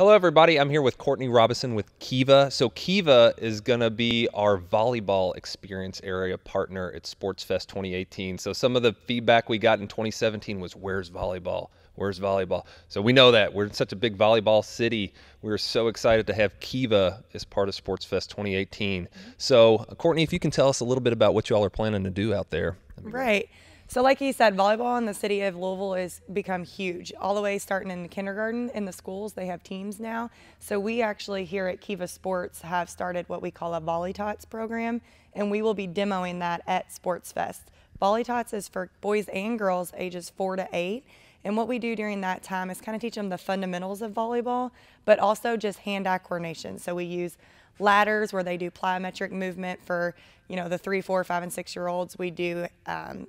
Hello, everybody. I'm here with Courtney Robison with KIVA. So KIVA is going to be our volleyball experience area partner at SportsFest 2018. So some of the feedback we got in 2017 was, where's volleyball? Where's volleyball? So we know that. We're such a big volleyball city. We're so excited to have KIVA as part of SportsFest 2018. So Courtney, if you can tell us a little bit about what you all are planning to do out there. Right. So like you said, volleyball in the city of Louisville has become huge. All the way starting in kindergarten in the schools, they have teams now. So we actually here at KIVA Sports have started what we call a Volley Tots program, and we will be demoing that at SportsFest. Volley Tots is for boys and girls ages 4 to 8. And what we do during that time is kind of teach them the fundamentals of volleyball, but also just hand-eye coordination. So we use ladders where they do plyometric movement for, the 3, 4, 5, and 6-year-olds. We do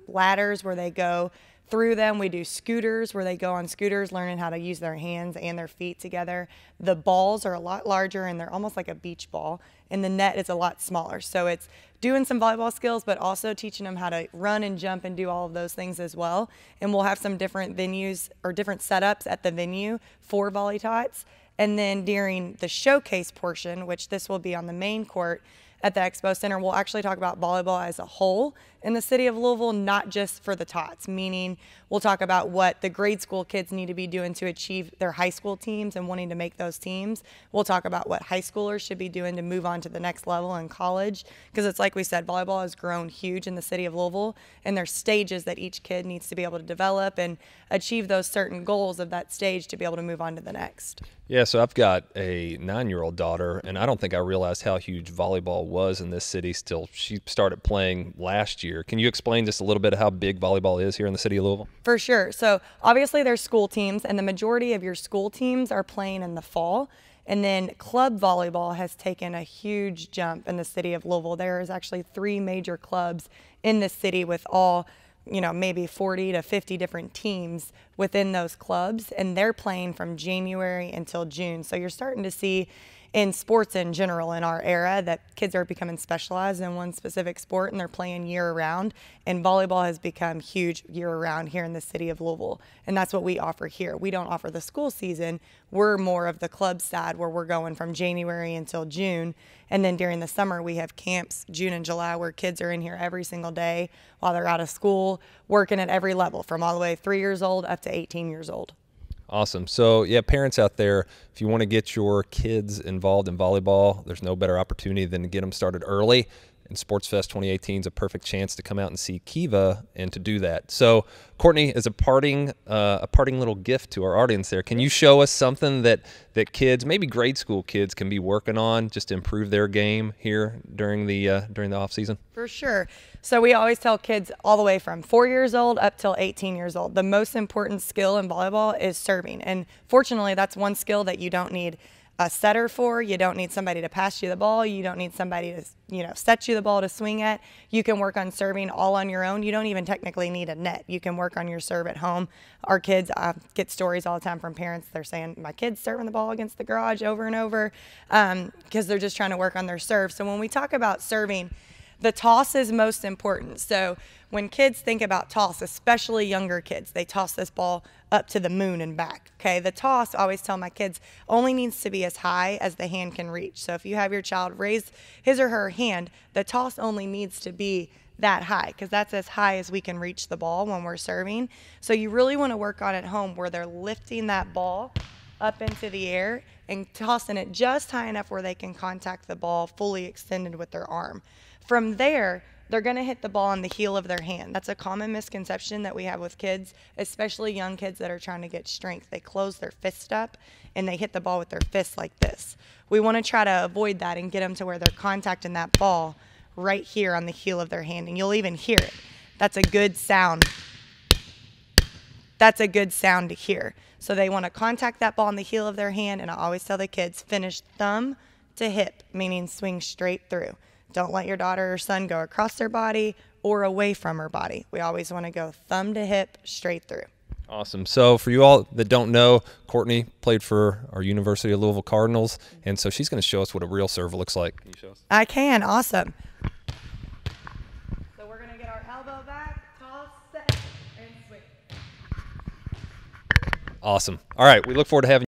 ladders where they go through them. We do scooters where they go on scooters, learning how to use their hands and their feet together. The balls are a lot larger and they're almost like a beach ball, and the net is a lot smaller. So it's doing some volleyball skills, but also teaching them how to run and jump and do all of those things as well. And we'll have some different venues or different setups at the venue for Volley Tots. And then during the showcase portion, which this will be on the main court at the Expo Center, we'll actually talk about volleyball as a whole in the city of Louisville, not just for the tots, meaning we'll talk about what the grade school kids need to be doing to achieve their high school teams and wanting to make those teams. We'll talk about what high schoolers should be doing to move on to the next level in college, because it's like we said, volleyball has grown huge in the city of Louisville, and there's stages that each kid needs to be able to develop and achieve those certain goals of that stage to be able to move on to the next. Yeah, so I've got a 9-year-old daughter, and I don't think I realized how huge volleyball was in this city still. She started playing last year. Can you explain just a little bit how big volleyball is here in the city of Louisville? For sure. So obviously there's school teams, and the majority of your school teams are playing in the fall. And then club volleyball has taken a huge jump in the city of Louisville. There is actually 3 major clubs in the city with all maybe 40 to 50 different teams within those clubs, and they're playing from January until June. So you're starting to see in sports in general in our era that kids are becoming specialized in one specific sport, and they're playing year round, and volleyball has become huge year round here in the city of Louisville, and that's what we offer here. We don't offer the school season. We're more of the club side where we're going from January until June, and then during the summer we have camps June and July where kids are in here every single day while they're out of school, working at every level from all the way 3 years old up to 18 years old. Awesome. So, yeah, parents out there, if you want to get your kids involved in volleyball, there's no better opportunity than to get them started early. And SportsFest 2018 is a perfect chance to come out and see KIVA and to do that. So, Courtney, as a parting little gift to our audience there, can you show us something that kids, maybe grade school kids, can be working on just to improve their game here during the off season? For sure. So we always tell kids all the way from 4 years old up till 18 years old, the most important skill in volleyball is serving. And fortunately, that's one skill that you don't need a setter for. You don't need somebody to pass you the ball. You don't need somebody to set you the ball to swing at. You can work on serving all on your own. You don't even technically need a net. You can work on your serve at home. Our kids, get stories all the time from parents. They're saying, my kid's serving the ball against the garage over and over because they're just trying to work on their serve. So when we talk about serving, the toss is most important. So when kids think about toss, especially younger kids, they toss this ball up to the moon and back. Okay, the toss, I always tell my kids, only needs to be as high as the hand can reach. So if you have your child raise his or her hand, the toss only needs to be that high, because that's as high as we can reach the ball when we're serving. So you really want to work on at home where they're lifting that ball up into the air and tossing it just high enough where they can contact the ball fully extended with their arm. From there, they're going to hit the ball on the heel of their hand. That's a common misconception that we have with kids, especially young kids that are trying to get strength. They close their fist up and they hit the ball with their fist like this. We want to try to avoid that and get them to where they're contacting that ball right here on the heel of their hand, and you'll even hear it. That's a good sound. That's a good sound to hear. So they want to contact that ball on the heel of their hand, and I always tell the kids, finish thumb to hip, meaning swing straight through. Don't let your daughter or son go across their body or away from her body. We always want to go thumb to hip, straight through. Awesome. So for you all that don't know, Courtney played for our University of Louisville Cardinals, and so she's going to show us what a real serve looks like. Can you show us? I can. Awesome. So we're going to get our elbow back, toss, set, and swing. Awesome. All right. We look forward to having